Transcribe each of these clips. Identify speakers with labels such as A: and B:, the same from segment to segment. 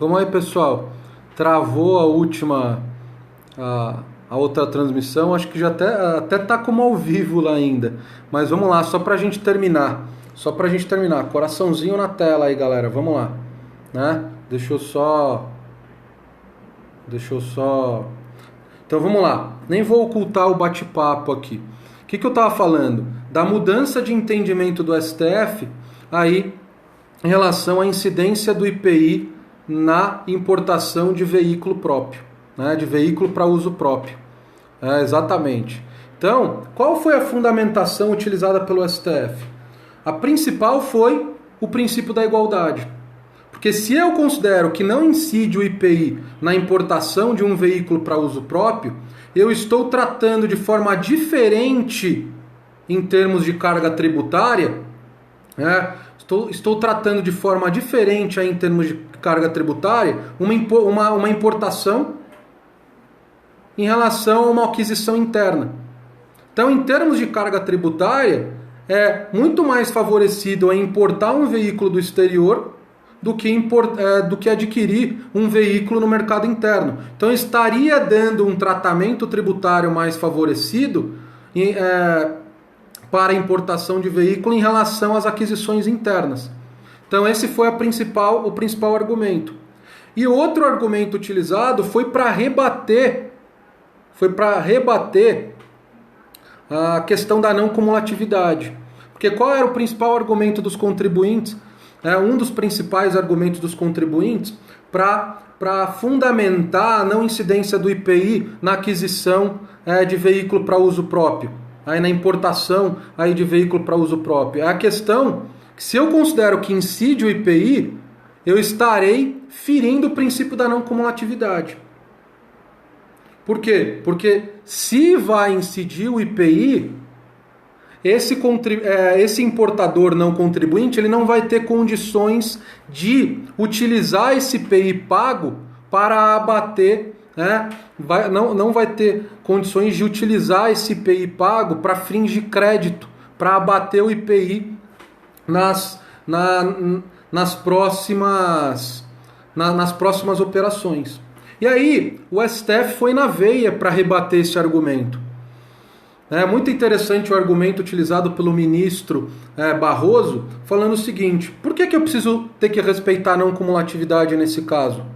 A: Vamos aí, pessoal. Travou a última, a outra transmissão. Acho que já até tá como ao vivo lá ainda. Mas vamos lá, só pra gente terminar. Coraçãozinho na tela aí, galera. Vamos lá, né? Deixa eu só. Então vamos lá. Nem vou ocultar o bate-papo aqui. O que eu tava falando? Da mudança de entendimento do STF aí em relação à incidência do IPI na importação de veículo próprio, né? De veículo para uso próprio. Exatamente. Então, qual foi a fundamentação utilizada pelo STF? A principal foi o princípio da igualdade. Porque se eu considero que não incide o IPI na importação de um veículo para uso próprio, eu estou tratando de forma diferente em termos de carga tributária, né? Estou tratando de forma diferente aí, em termos de carga tributária uma importação em relação a uma aquisição interna. Então, em termos de carga tributária, é muito mais favorecido a importar um veículo do exterior do que adquirir um veículo no mercado interno. Então, estaria dando um tratamento tributário mais favorecido para a importação de veículo em relação às aquisições internas. Então esse foi o principal argumento. E outro argumento utilizado foi para rebater a questão da não cumulatividade. Porque qual era o principal argumento dos contribuintes? Um dos principais argumentos dos contribuintes para fundamentar a não incidência do IPI na aquisição de veículo para uso próprio. Aí na importação aí de veículo para uso próprio. É a questão que, se eu considero que incide o IPI, eu estarei ferindo o princípio da não cumulatividade. Por quê? Porque se vai incidir o IPI, esse importador não contribuinte ele não vai ter condições de utilizar esse IPI pago para abater, não vai ter condições de utilizar esse IPI pago para fins de crédito, para abater o IPI nas próximas operações. E aí o STF foi na veia para rebater esse argumento. É muito interessante o argumento utilizado pelo ministro Barroso, falando o seguinte: por que eu preciso ter que respeitar a não cumulatividade nesse caso?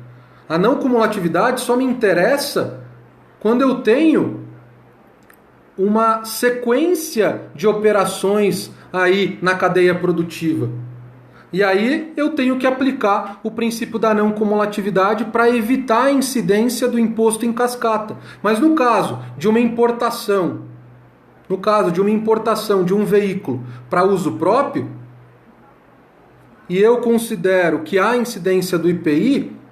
A: A não cumulatividade só me interessa quando eu tenho uma sequência de operações aí na cadeia produtiva. E aí eu tenho que aplicar o princípio da não cumulatividade para evitar a incidência do imposto em cascata. Mas no caso de uma importação de um veículo para uso próprio, e eu considero que há incidência do IPI,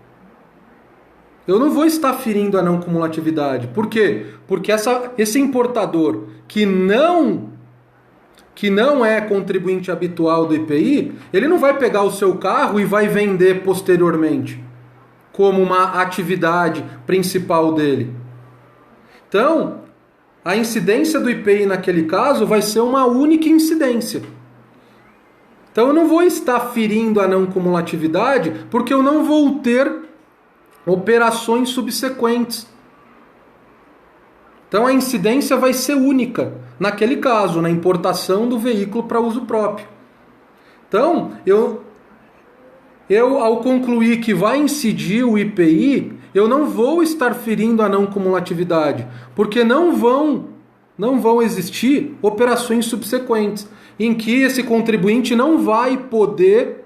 A: eu não vou estar ferindo a não cumulatividade. Por quê? Porque esse importador que não é contribuinte habitual do IPI, ele não vai pegar o seu carro e vai vender posteriormente como uma atividade principal dele. Então, a incidência do IPI naquele caso vai ser uma única incidência. Então eu não vou estar ferindo a não cumulatividade porque eu não vou ter operações subsequentes. Então a incidência vai ser única naquele caso, na importação do veículo para uso próprio. Então, eu ao concluir que vai incidir o IPI, eu não vou estar ferindo a não cumulatividade, porque não vão existir operações subsequentes em que esse contribuinte não vai poder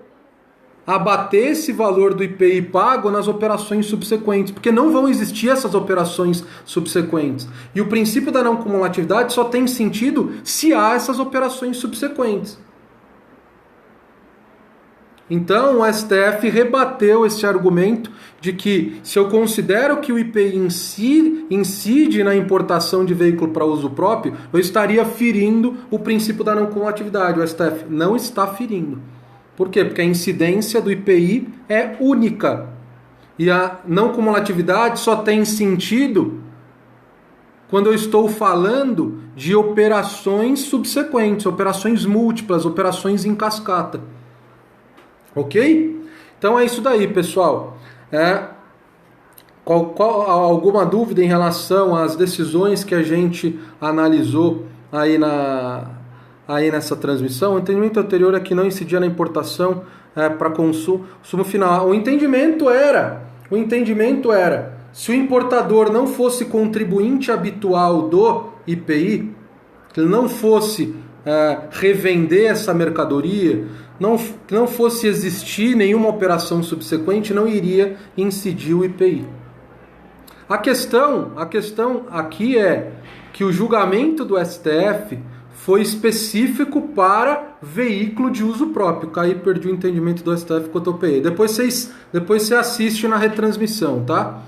A: abater esse valor do IPI pago nas operações subsequentes, porque não vão existir essas operações subsequentes. E o princípio da não cumulatividade só tem sentido se há essas operações subsequentes. Então o STF rebateu esse argumento de que, se eu considero que o IPI incide na importação de veículo para uso próprio, eu estaria ferindo o princípio da não cumulatividade. O STF não está ferindo. Por quê? Porque a incidência do IPI é única. E a não cumulatividade só tem sentido quando eu estou falando de operações subsequentes, operações múltiplas, operações em cascata. Ok? Então é isso daí, pessoal. Alguma dúvida em relação às decisões que a gente analisou aí nessa transmissão? O entendimento anterior é que não incidia na importação para consumo final. O entendimento era, se o importador não fosse contribuinte habitual do IPI, que ele não fosse revender essa mercadoria, não fosse existir nenhuma operação subsequente, não iria incidir o IPI. A questão aqui é que o julgamento do STF foi específico para veículo de uso próprio. Caí, perdi o entendimento do STF quanto ao PE. Depois você assiste na retransmissão, tá?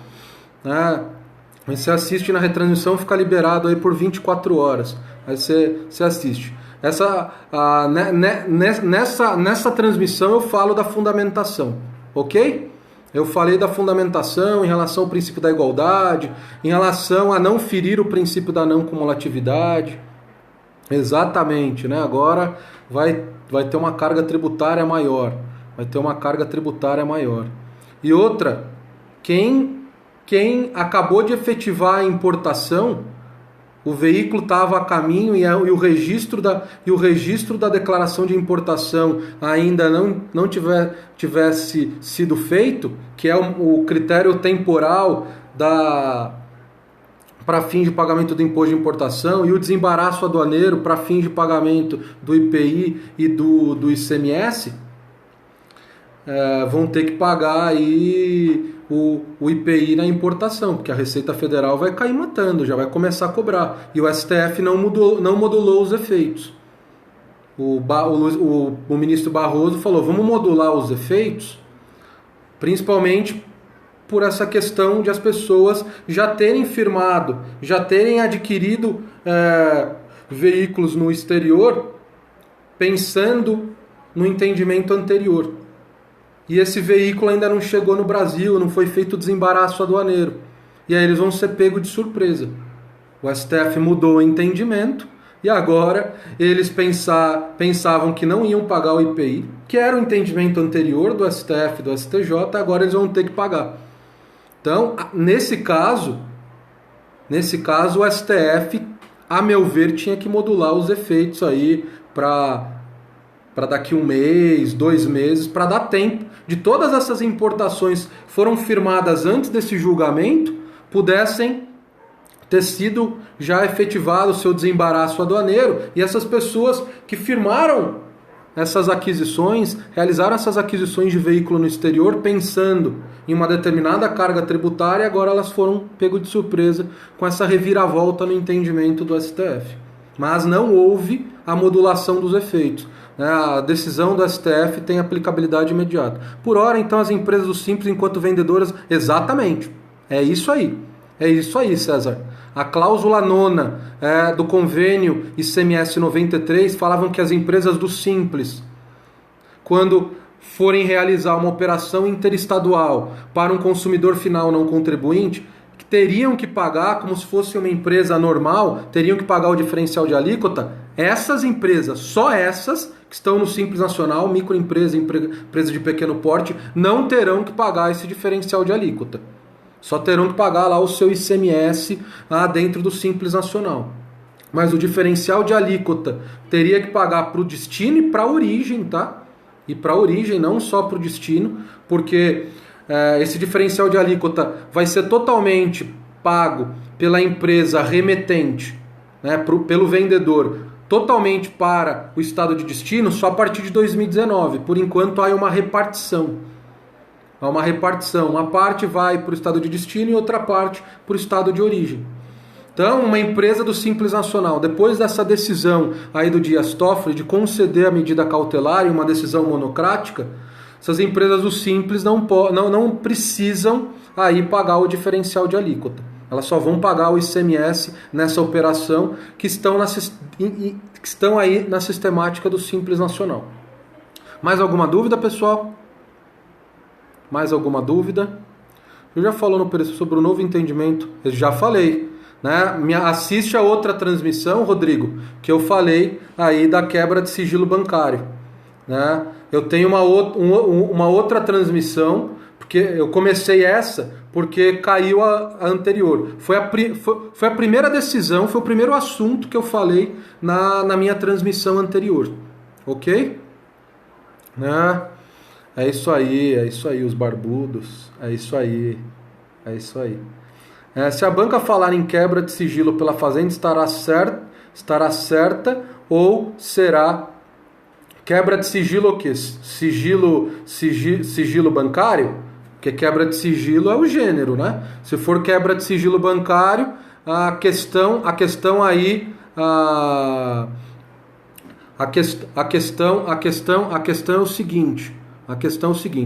A: Você assiste na retransmissão, fica liberado aí por 24 horas. Aí você assiste. Nessa transmissão eu falo da fundamentação, ok? Eu falei da fundamentação em relação ao princípio da igualdade, em relação a não ferir o princípio da não cumulatividade. Exatamente, né? Agora vai ter uma carga tributária maior. E outra, quem acabou de efetivar a importação, o veículo estava a caminho e o registro da declaração de importação ainda não tivesse sido feito, que é o critério temporal para fim de pagamento do imposto de importação e o desembaraço aduaneiro para fim de pagamento do IPI e do ICMS, vão ter que pagar aí o IPI na importação, porque a Receita Federal vai cair matando, já vai começar a cobrar. E o STF não modulou os efeitos. O ministro Barroso falou, vamos modular os efeitos, principalmente por essa questão de as pessoas já terem firmado, já terem adquirido veículos no exterior, pensando no entendimento anterior. E esse veículo ainda não chegou no Brasil, não foi feito o desembaraço aduaneiro. E aí eles vão ser pegos de surpresa. O STF mudou o entendimento e agora eles pensavam que não iam pagar o IPI, que era o entendimento anterior do STF e do STJ, agora eles vão ter que pagar. Então, nesse caso o STF, a meu ver, tinha que modular os efeitos aí para daqui 1 mês, 2 meses, para dar tempo de todas essas importações que foram firmadas antes desse julgamento, pudessem ter sido já efetivado o seu desembaraço aduaneiro, e essas pessoas que firmaram essas aquisições, realizaram essas aquisições de veículo no exterior pensando em uma determinada carga tributária, agora elas foram pego de surpresa com essa reviravolta no entendimento do STF. Mas não houve a modulação dos efeitos. A decisão do STF tem aplicabilidade imediata. Por hora, então, as empresas do Simples, enquanto vendedoras... Exatamente. É isso aí, César. A cláusula 9ª do convênio ICMS 93 falavam que as empresas do Simples, quando forem realizar uma operação interestadual para um consumidor final não contribuinte, teriam que pagar, como se fosse uma empresa normal, teriam que pagar o diferencial de alíquota. Essas empresas, só essas que estão no Simples Nacional, microempresa, empresa de pequeno porte, não terão que pagar esse diferencial de alíquota. Só terão que pagar lá o seu ICMS dentro do Simples Nacional. Mas o diferencial de alíquota teria que pagar para o destino e para a origem, tá? E para a origem, não só para o destino, porque esse diferencial de alíquota vai ser totalmente pago pela empresa remetente, né, pelo vendedor, totalmente para o estado de destino só a partir de 2019. Por enquanto há uma repartição. Uma parte vai para o estado de destino e outra parte para o estado de origem. Então, uma empresa do Simples Nacional, depois dessa decisão aí do Dias Toffoli de conceder a medida cautelar em uma decisão monocrática, essas empresas do Simples não precisam aí pagar o diferencial de alíquota. Elas só vão pagar o ICMS nessa operação que estão aí na sistemática do Simples Nacional. Mais alguma dúvida, pessoal? Mais alguma dúvida? Eu já falou no preço sobre o novo entendimento. Eu já falei, né? Assiste a outra transmissão, Rodrigo, que eu falei aí da quebra de sigilo bancário, né? Eu tenho uma outra transmissão, porque eu comecei essa porque caiu a anterior. Foi a primeira decisão, foi o primeiro assunto que eu falei na minha transmissão anterior. Ok? Né? É isso aí, os barbudos. É isso aí. Se a banca falar em quebra de sigilo pela Fazenda, estará certa ou será quebra de sigilo o quê? Sigilo bancário? Porque quebra de sigilo é o gênero, né? Se for quebra de sigilo bancário, a questão aí... A questão é o seguinte.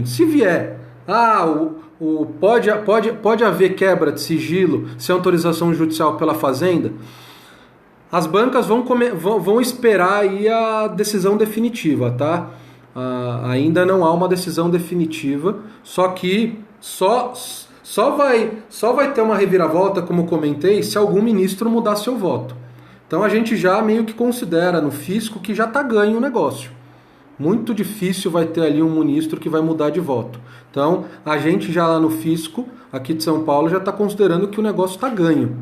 A: Se vier, pode haver quebra de sigilo sem autorização judicial pela Fazenda, as bancas vão esperar aí a decisão definitiva, tá? Ainda não há uma decisão definitiva, só que só vai ter uma reviravolta, como comentei, se algum ministro mudar seu voto. Então a gente já meio que considera no fisco que já está ganho o negócio. Muito difícil vai ter ali um ministro que vai mudar de voto. Então a gente já lá no fisco, aqui de São Paulo, já está considerando que o negócio está ganho.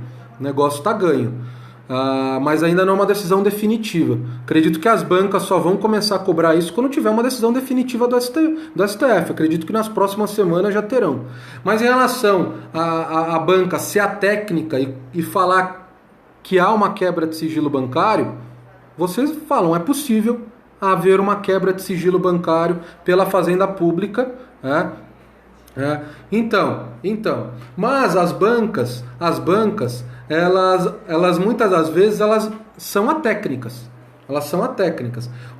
A: Mas ainda não é uma decisão definitiva. Acredito que as bancas só vão começar a cobrar isso quando tiver uma decisão definitiva do STF. Acredito que nas próximas semanas já terão. Mas em relação à banca ser a técnica e falar que há uma quebra de sigilo bancário, vocês falam, é possível haver uma quebra de sigilo bancário pela Fazenda Pública, Então, mas as bancas, elas muitas das vezes elas são atécnicas.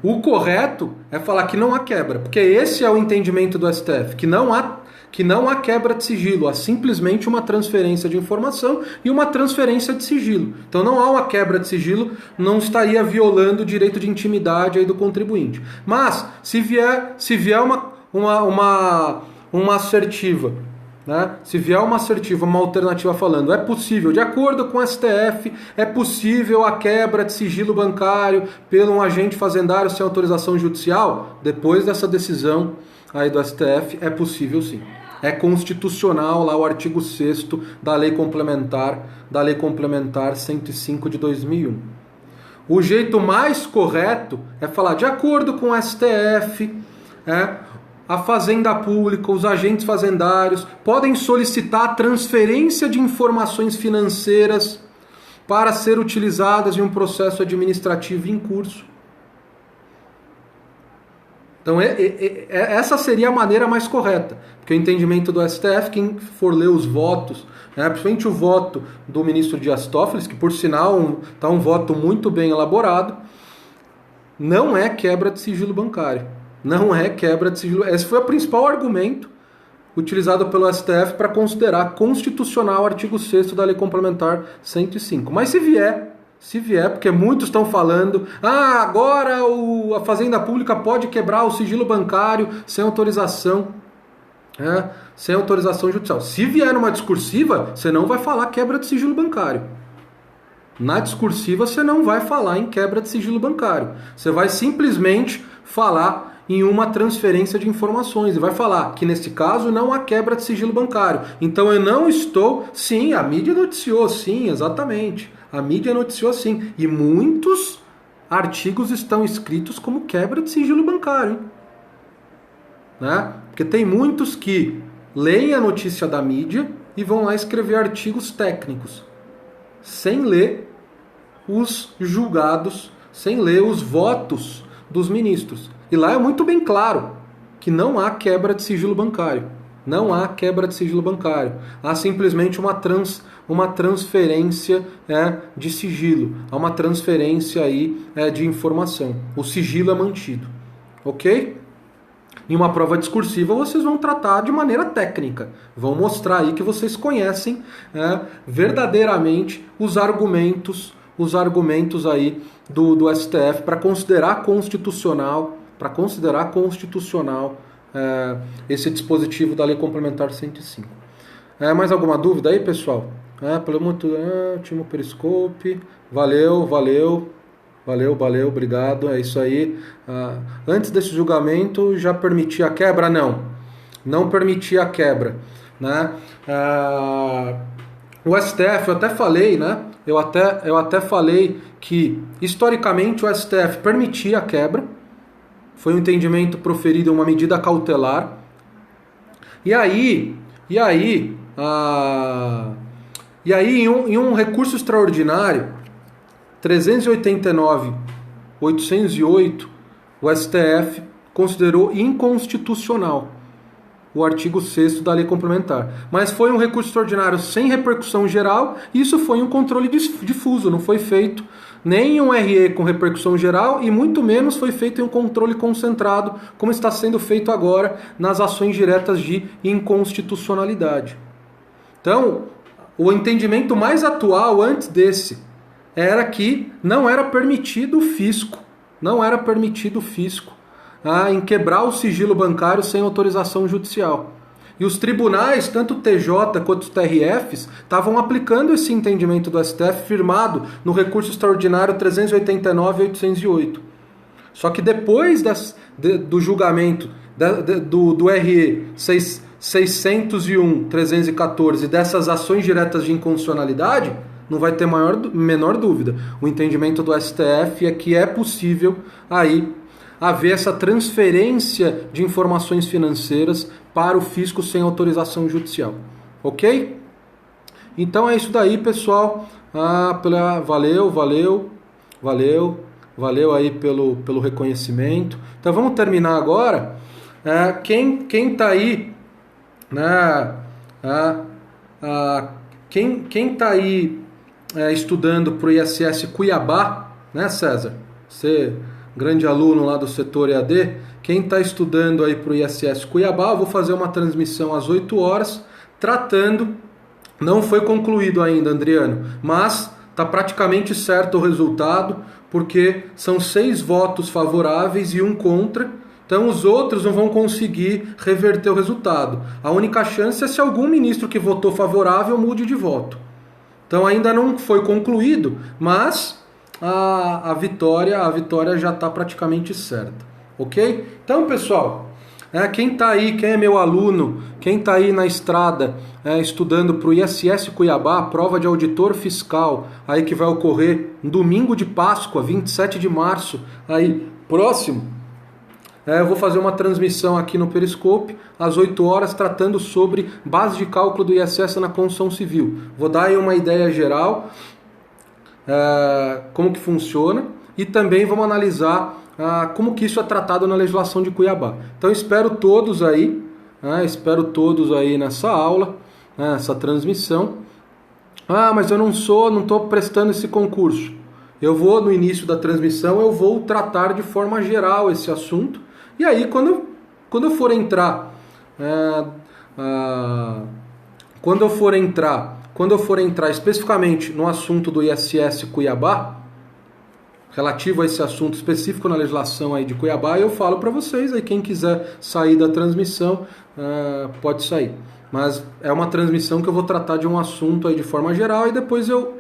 A: O correto é falar que não há quebra, porque esse é o entendimento do STF, que não há quebra de sigilo, há simplesmente uma transferência de informação e uma transferência de sigilo. Então não há uma quebra de sigilo, não estaria violando o direito de intimidade aí do contribuinte. Mas se vier uma assertiva, né? Se vier uma assertiva, uma alternativa falando, é possível, de acordo com o STF, é possível a quebra de sigilo bancário pelo um agente fazendário sem autorização judicial, depois dessa decisão aí do STF, é possível sim. É constitucional lá o artigo 6º da Lei Complementar 105 de 2001. O jeito mais correto é falar, de acordo com o STF, a Fazenda Pública, os agentes fazendários podem solicitar a transferência de informações financeiras para ser utilizadas em um processo administrativo em curso. Então essa seria a maneira mais correta, porque o entendimento do STF, quem for ler os votos, principalmente o voto do ministro Dias Toffoli, que por sinal está um voto muito bem elaborado, não é quebra de sigilo bancário. Não é quebra de sigilo. Esse foi o principal argumento utilizado pelo STF para considerar constitucional o artigo 6º da Lei Complementar 105. Mas se vier, porque muitos estão falando, agora a Fazenda Pública pode quebrar o sigilo bancário sem autorização, sem autorização judicial. Se vier numa discursiva, você não vai falar quebra de sigilo bancário. Na discursiva, você não vai falar em quebra de sigilo bancário. Você vai simplesmente falar em uma transferência de informações e vai falar que nesse caso não há quebra de sigilo bancário. Então eu não estou... Sim, a mídia noticiou, sim, exatamente. A mídia noticiou sim. E muitos artigos estão escritos como quebra de sigilo bancário. Né? Porque tem muitos que leem a notícia da mídia e vão lá escrever artigos técnicos, sem ler os julgados, sem ler os votos dos ministros. E lá é muito bem claro que não há quebra de sigilo bancário. Não há quebra de sigilo bancário. Há simplesmente uma transferência de sigilo. Há uma transferência aí, de informação. O sigilo é mantido. Ok? Em uma prova discursiva vocês vão tratar de maneira técnica. Vão mostrar aí que vocês conhecem verdadeiramente os argumentos aí do STF para considerar constitucional esse dispositivo da Lei Complementar 105. Mais alguma dúvida aí, pessoal? Timo Periscope, valeu, obrigado, é isso aí. Antes desse julgamento, já permitia a quebra? Não. não permitia a quebra, né? O STF, eu até falei, né? Eu até falei que historicamente o STF permitia a quebra, foi um entendimento proferido em uma medida cautelar. E aí em um recurso extraordinário 389.808, o STF considerou inconstitucional o artigo 6º da lei complementar. Mas foi um recurso extraordinário sem repercussão geral, e isso foi um controle difuso, não foi feito nem um RE com repercussão geral, e muito menos foi feito em um controle concentrado, como está sendo feito agora nas ações diretas de inconstitucionalidade. Então, o entendimento mais atual antes desse era que não era permitido o fisco em quebrar o sigilo bancário sem autorização judicial. E os tribunais, tanto o TJ quanto os TRFs, estavam aplicando esse entendimento do STF firmado no recurso extraordinário 389.808. Só que depois do julgamento do RE 601.314 e dessas ações diretas de inconstitucionalidade, não vai ter menor dúvida. O entendimento do STF é que é possível aí haver essa transferência de informações financeiras para o fisco sem autorização judicial. Ok? Então é isso daí, pessoal. Valeu aí pelo reconhecimento. Então vamos terminar agora. Quem tá aí, né? Quem tá aí estudando para o ISS Cuiabá, né, César? Você, grande aluno lá do setor EAD, quem está estudando aí para o ISS Cuiabá, eu vou fazer uma transmissão às 8 horas, tratando, não foi concluído ainda, Adriano, mas está praticamente certo o resultado, porque são 6 votos favoráveis e 1 contra, então os outros não vão conseguir reverter o resultado. A única chance é se algum ministro que votou favorável mude de voto. Então ainda não foi concluído, mas a vitória já está praticamente certa, ok? Então, pessoal, quem está aí, quem é meu aluno, quem está aí na estrada estudando para o ISS Cuiabá, a prova de auditor fiscal, aí que vai ocorrer no domingo de Páscoa, 27 de março, aí próximo, eu vou fazer uma transmissão aqui no Periscope, às 8 horas, tratando sobre base de cálculo do ISS na construção civil. Vou dar aí uma ideia geral, como que funciona, e também vamos analisar como que isso é tratado na legislação de Cuiabá. Então espero todos aí nessa aula, nessa transmissão. Mas eu não estou prestando esse concurso. Eu vou, no início da transmissão, eu vou tratar de forma geral esse assunto, e aí quando eu for entrar especificamente no assunto do ISS Cuiabá, relativo a esse assunto específico na legislação aí de Cuiabá, eu falo para vocês, aí quem quiser sair da transmissão pode sair. Mas é uma transmissão que eu vou tratar de um assunto aí de forma geral, e depois eu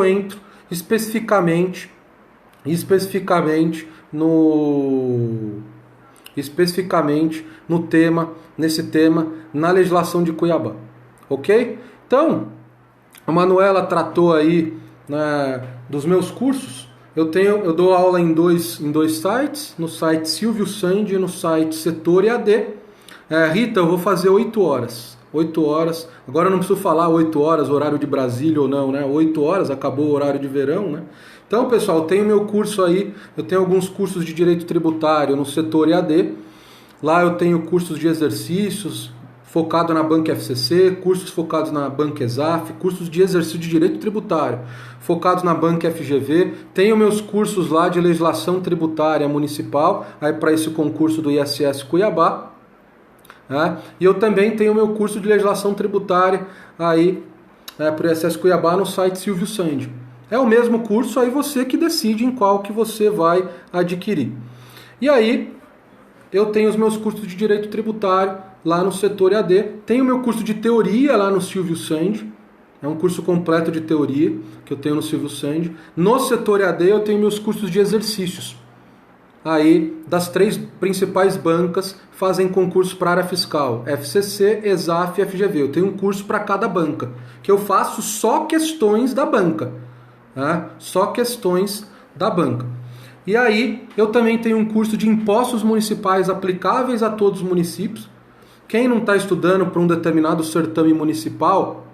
A: entro especificamente nesse tema na legislação de Cuiabá, ok? Então, a Manuela tratou aí dos meus cursos. Eu dou aula em dois sites, no site Silvio Sandi e no site Setor EAD. Rita, eu vou fazer 8 horas. 8 horas, agora eu não preciso falar 8 horas, horário de Brasília ou não, né? 8 horas, acabou o horário de verão, né? Então, pessoal, eu tenho meu curso aí, eu tenho alguns cursos de Direito Tributário no Setor EAD. Lá eu tenho cursos de exercícios focado na Banca FCC, cursos focados na Banca ESAF, cursos de exercício de Direito Tributário focados na Banca FGV. Tenho meus cursos lá de Legislação Tributária Municipal, aí para esse concurso do ISS Cuiabá. E eu também tenho meu curso de Legislação Tributária aí para o ISS Cuiabá no site Silvio Sandi. É o mesmo curso, aí você que decide em qual que você vai adquirir. E aí eu tenho os meus cursos de Direito Tributário lá no Setor EAD. Tenho meu curso de Teoria lá no Silvio Sandi. É um curso completo de teoria que eu tenho no Silvio Sandi. No Setor EAD eu tenho meus cursos de exercícios. aí das 3 principais bancas fazem concurso para a área fiscal, FCC, ESAF e FGV. Eu tenho um curso para cada banca, que eu faço só questões da banca, né? Só questões da banca. E aí eu também tenho um curso de impostos municipais aplicáveis a todos os municípios. Quem não está estudando para um determinado certame municipal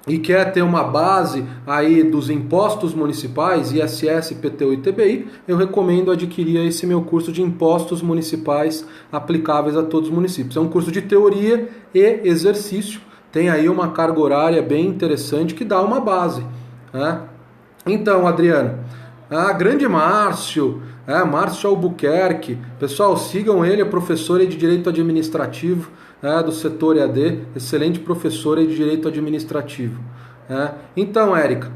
A: e quer ter uma base aí dos impostos municipais, ISS, IPTU e ITBI, eu recomendo adquirir esse meu curso de impostos municipais aplicáveis a todos os municípios. É um curso de teoria e exercício, tem aí uma carga horária bem interessante que dá uma base, né? Então, Adriano, grande Márcio, Márcio Albuquerque, pessoal, sigam ele, é professor de Direito Administrativo, do setor EAD, excelente professora de Direito Administrativo. Então, Érica,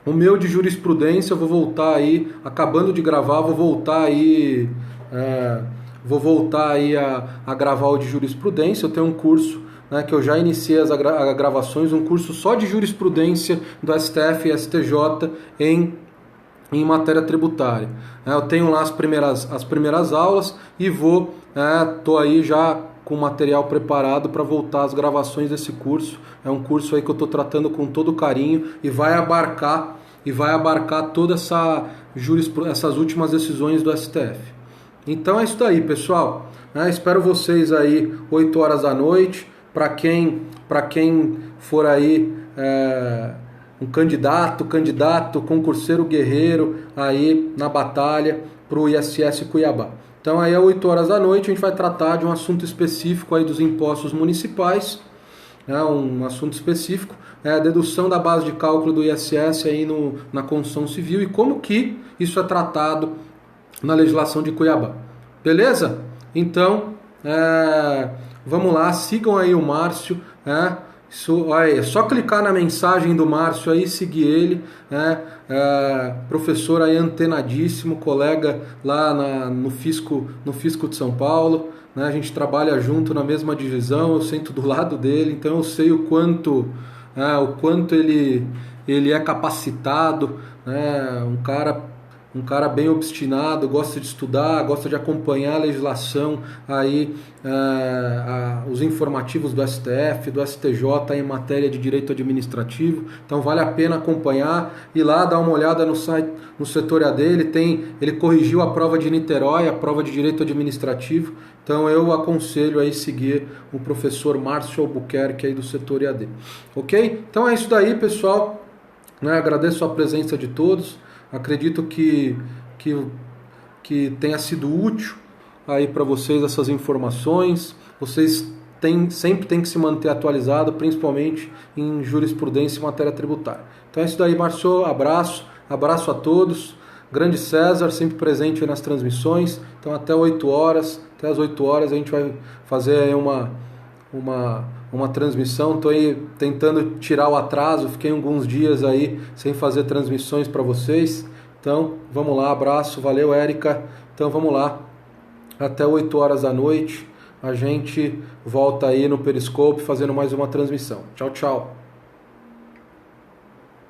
A: o meu de jurisprudência, eu vou voltar aí, acabando de gravar, vou voltar aí a gravar o de jurisprudência. Eu tenho um curso que eu já iniciei as gravações, um curso só de jurisprudência do STF e STJ em matéria tributária. Eu tenho lá as primeiras aulas e tô aí já com material preparado para voltar às gravações desse curso. É um curso aí que eu estou tratando com todo carinho e vai abarcar toda essas últimas decisões do STF. Então é isso daí, pessoal. Espero vocês aí 8 horas da noite. Para quem for aí um candidato, concurseiro guerreiro aí na batalha para o ISS Cuiabá. Então aí às 8 horas da noite a gente vai tratar de um assunto específico aí dos impostos municipais, um assunto específico, a dedução da base de cálculo do ISS aí na construção civil e como que isso é tratado na legislação de Cuiabá. Beleza? Então, vamos lá, sigam aí o Márcio, é só clicar na mensagem do Márcio aí, seguir ele, professor aí antenadíssimo, colega lá no Fisco de São Paulo, a gente trabalha junto na mesma divisão, eu sento do lado dele, então eu sei o quanto ele é capacitado, um cara bem obstinado, gosta de estudar, gosta de acompanhar a legislação, aí, os informativos do STF, do STJ em matéria de direito administrativo. Então vale a pena acompanhar, ir lá dar uma olhada no site, no setor EAD. Ele corrigiu a prova de Niterói, a prova de direito administrativo. Então eu aconselho aí seguir o professor Márcio Albuquerque aí do setor EAD. Ok? Então é isso daí, pessoal. Agradeço a presença de todos. Acredito que tenha sido útil aí para vocês essas informações. Vocês sempre têm que se manter atualizado, principalmente em jurisprudência e matéria tributária. Então é isso daí, Márcio. Abraço a todos. Grande César, sempre presente aí nas transmissões. Então até as 8 horas a gente vai fazer aí uma transmissão. Estou aí tentando tirar o atraso, fiquei alguns dias aí sem fazer transmissões para vocês. Então vamos lá, abraço, valeu, Érica. Então vamos lá, até 8 horas da noite a gente volta aí no Periscope fazendo mais uma transmissão. Tchau, tchau.